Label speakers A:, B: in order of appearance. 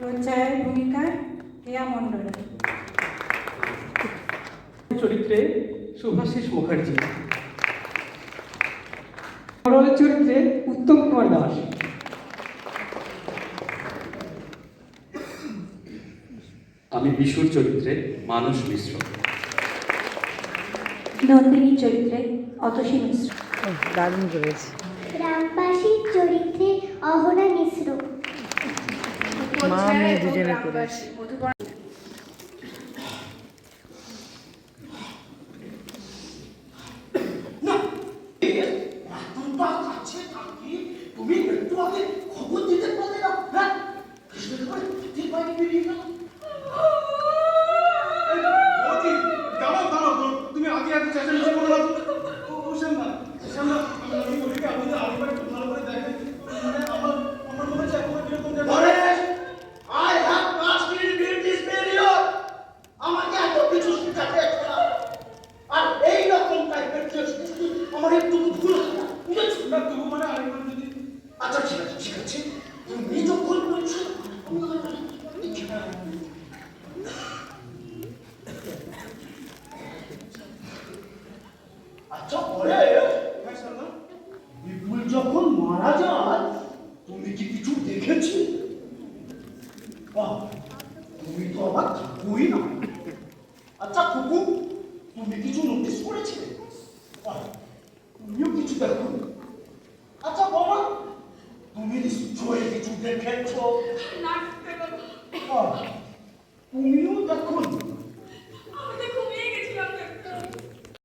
A: রোজচায়ের ভূমিকায় রিয়া মণ্ডল।
B: চরিত্রে শুভাশিস মুখার্জি। পরলের চরিত্রে উত্তম কুমার দাস।
C: আমি বিশুর চরিত্রে মানস মিশ্র।
A: নন্দিনী চরিত্রে অতসী মিশ্র।
D: দারুণ করেছে।
E: গ্রামবাসীর চরিত্রে অহনা মিশ্র।
D: মা মেয়ে দুজনে করেছে।
F: তুমি একটু আগে খবর দিতে পারলে না? হ্যাঁ, কৃষ্ণের ঘরে ঠিক বাইরে বেরিয়ে গেল। তুমি আগে এত চেঁচামেচি করো না। আমি বলি কি, আপনি আরেকবার একটু ভালো করে দেখেন। আমার মনে হচ্ছে এখন এরকম I have passed in this period. আমাকে এত কিছু শেখাতে আর এই রকম টাইপের আমার একটু ভুল না বুঝেছো না? তবু মানে আরেকবার যদি আচ্ছা ঠিক আছে তুমি যখন বলছো আচ্ছা পরে বিপুল যখন মারা যায় তুমি কি কিছু দেখেছি? বাহ, তুমি তো আবার থাকুই না। আচ্ছা কুকু, তুমি কিছু নোটিস করেছিলে? বাহ, তুমিও কিছু দেখো। আচ্ছা বাবা, তুমি নিশ্চয়ই কিছু দেখেছ? বাহ, তুমিও দেখো।